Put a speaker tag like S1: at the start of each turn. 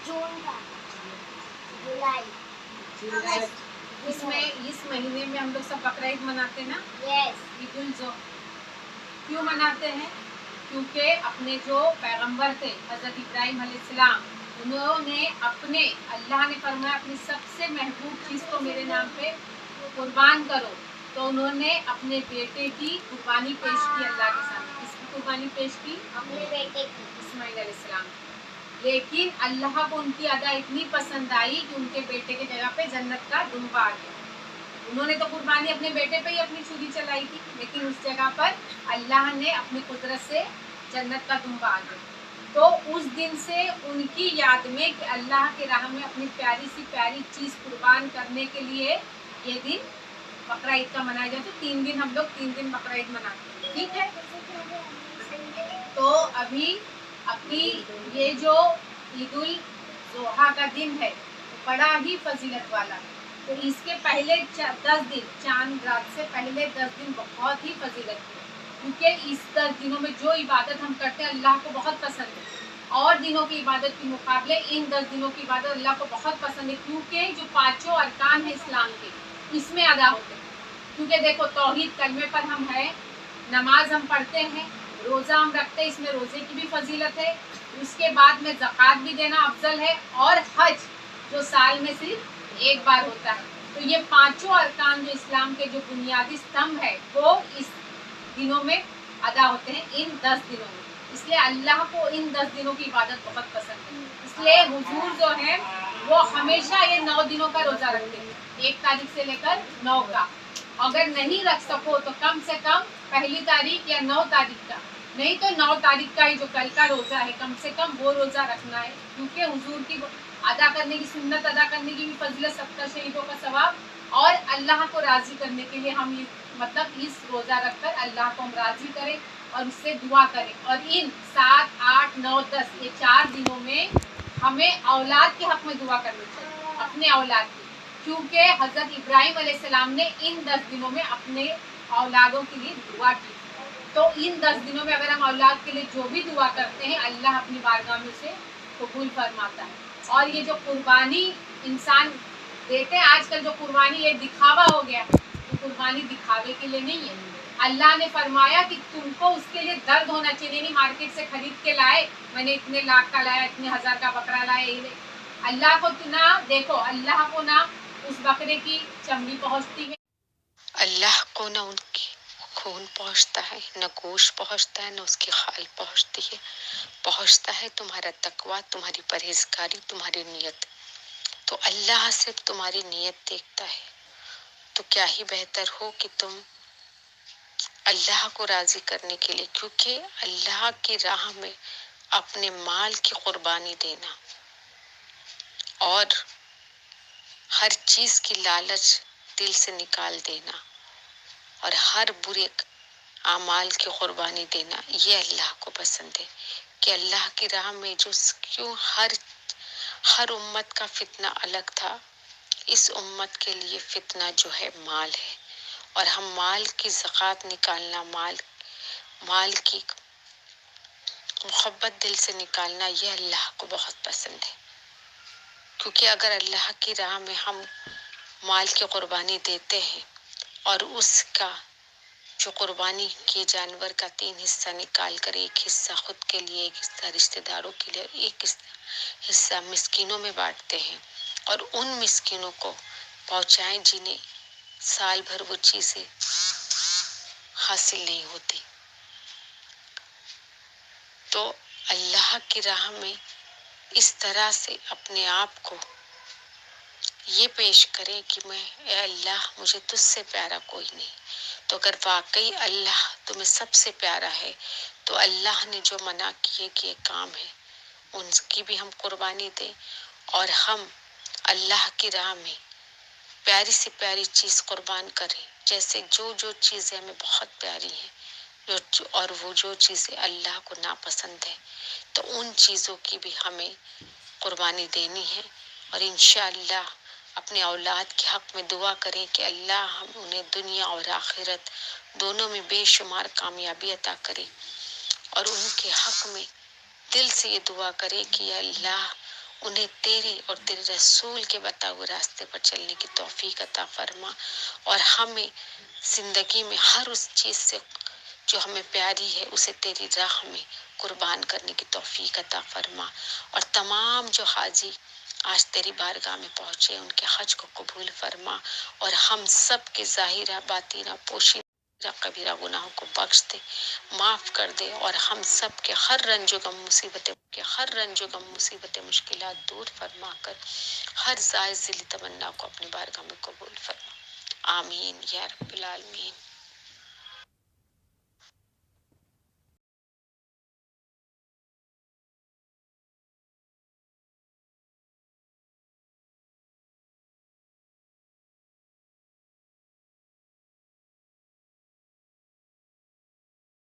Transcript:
S1: जून का, जुलाई।
S2: इसमें इस महीने में हम लोग सब बकरा ईद मनाते हैं ना।
S1: यस।
S2: ईद उल ज़ुहा क्यों मनाते हैं? क्योंकि अपने जो पैगंबर थे हज़रत इब्राहिम अलैहिस्सलाम, उन्होंने अपने, अल्लाह ने फरमाया अपनी सबसे महबूब चीज़ को मेरे नाम पे कुर्बान करो, तो उन्होंने अपने बेटे की कुर्बानी पेश की अल्लाह के सामने। किसकी कुर्बानी पेश की?
S1: अपने बेटे की,
S2: इस्माइल अलैहिस्सलाम। लेकिन अल्लाह को उनकी अदा इतनी पसंद आई कि उनके बेटे के जगह पे जन्नत का दुम्बा आ गया। उन्होंने तो कुर्बानी अपने बेटे पे ही अपनी छुरी चलाई थी, लेकिन उस जगह पर अल्लाह ने अपनी कुदरत से जन्नत का दुम्बा आ गया। तो उस दिन से उनकी याद में कि अल्लाह के राह में अपनी प्यारी सी प्यारी चीज़ कुर्बान करने के लिए ये दिन बकरा ईद का मनाया जाता है। 3 दिन हम लोग 3 दिन बकरा ईद मनाते हैं, ठीक है। तो अभी अपनी ये जो ईद उल ज़ुहा का दिन है बड़ा ही फजीलत वाला है। तो इसके पहले 10 दिन, चांद रात से पहले 10 दिन बहुत ही फजीलत है, क्योंकि इस 10 दिनों में जो इबादत हम करते हैं अल्लाह को बहुत पसंद है। और दिनों की इबादत के मुकाबले इन 10 दिनों की इबादत अल्लाह को बहुत पसंद है, क्योंकि जो 5 अरकान है इस्लाम के, इसमें अदा होते हैं। क्योंकि देखो, तौहीद कलमे पर हम हैं, नमाज हम पढ़ते हैं, रोज़ा हम रखते हैं, इसमें रोज़े की भी फजीलत है। उसके बाद में ज़कात भी देना अफजल है, और हज जो साल में सिर्फ एक बार होता है। तो ये 5 अरकान जो इस्लाम के जो बुनियादी स्तंभ है वो इस दिनों में अदा होते हैं, इन 10 दिनों में। इसलिए अल्लाह को इन 10 दिनों की इबादत बहुत पसंद है। इसलिए हुजूर जो है वो हमेशा ये 9 दिनों का रोज़ा रखते हैं, 1 तारीख से लेकर 9 का। अगर नहीं रख सको तो कम से कम पहली तारीख या 9 तारीख का, नहीं तो 9 तारीख का ही जो कल का रोज़ा है कम से कम वो रोज़ा रखना है, क्योंकि हुजूर की अदा करने की, सुन्नत अदा करने की भी फजीलत, 70 शहीदों का सवाब, और अल्लाह को राज़ी करने के लिए हम ये मतलब इस रोज़ा रखकर अल्लाह को हम राज़ी करें और उससे दुआ करें। और इन 7, 8, 9, 10 ये 4 दिनों में हमें औलाद के हक़ में दुआ करनी चाहिए, अपने औलाद की, क्योंकि हज़रत इब्राहिम अलैहिस्सलाम ने इन 10 दिनों में अपने औलादों के लिए दुआ की। तो इन 10 दिनों में अगर हम औलाद के लिए जो भी दुआ करते हैं अल्लाह अपनी बारगाह में उसे कबूल फरमाता है। और ये जो कुर्बानी इंसान देते हैं आजकल, जो कुर्बानी ये दिखावा हो गया, तो कुर्बानी दिखावे के लिए नहीं है। अल्लाह ने फरमाया कि तुमको उसके लिए दर्द होना चाहिए, नहीं मार्केट से खरीद के लाए, मैंने इतने लाख का लाया, इतने हज़ार का बकरा लाया। अल्लाह को ना देखो, अल्लाह को ना उस बकरे की चमड़ी पहुँचती है,
S3: अल्लाह को ना उनकी खून पहुँचता है, न गोश्त पहुँचता है, न उसकी खाल पहुँचती है। पहुँचता है तुम्हारा तकवा, तुम्हारी परहेजगारी, तुम्हारी नियत। तो अल्लाह सिर्फ तुम्हारी नियत देखता है। तो क्या ही बेहतर हो कि तुम अल्लाह को राजी करने के लिए, क्योंकि अल्लाह की राह में अपने माल की कुर्बानी देना और हर चीज की लालच दिल से निकाल देना और हर बुरे आमाल की कुर्बानी देना, ये अल्लाह को पसंद है। कि अल्लाह की राह में जो क्यों हर उम्मत का फितना अलग था, इस उम्मत के लिए फितना जो है माल है, और हम माल की ज़कात निकालना, माल की मोहब्बत दिल से निकालना, ये अल्लाह को बहुत पसंद है। क्योंकि अगर अल्लाह की राह में हम माल की कुर्बानी देते हैं और उसका जो कुर्बानी किए जानवर का 3 हिस्सा निकाल कर, एक हिस्सा खुद के लिए, एक हिस्सा रिश्तेदारों के लिए, एक हिस्सा मिस्कीनों में बांटते हैं, और उन मिस्कीनों को पहुंचाएं जिन्हें साल भर वो चीजें हासिल नहीं होती, तो अल्लाह की राह में इस तरह से अपने आप को ये पेश करें कि मैं, ए अल्लाह, मुझे तुझसे प्यारा कोई नहीं। तो अगर वाकई अल्लाह तुम्हें सबसे प्यारा है, तो अल्लाह ने जो मना किए कि ये काम है उनकी भी हम कुर्बानी दें, और हम अल्लाह की राह में प्यारी से प्यारी चीज कुर्बान करें। जैसे जो जो चीजें हमें बहुत प्यारी हैं, और वो जो चीजें अल्लाह को नापसंद है, तो उन चीजों की भी हमें कुर्बानी देनी है। और इंशाअल्लाह अपने औलाद के हक में दुआ करें कि अल्लाह हम उन्हें दुनिया और आखिरत दोनों में बेशुमार कामयाबी अता करे, और उनके हक में दिल से ये दुआ करें कि अल्लाह انہیں تیری اور تیرے رسول کے بتائے ہوئے راستے پر چلنے کی توفیق عطا فرما، اور ہمیں زندگی میں ہر اس چیز سے جو ہمیں پیاری ہے اسے تیری راہ میں قربان کرنے کی توفیق عطا فرما، اور تمام جو حاجی آج تیری بارگاہ میں پہنچے ان کے حج کو قبول فرما، اور ہم سب کے ظاہرہ باطنہ پوشیدہ کبیرہ گناہوں کو بخش دے، معاف کر دے، اور ہم سب کے ہر رنج و غم مصیبت مشکلات دور فرما کر ہر زائد ذیلی تمنا کو اپنی بارگاہ میں قبول فرما، آمین یا رب العالمین۔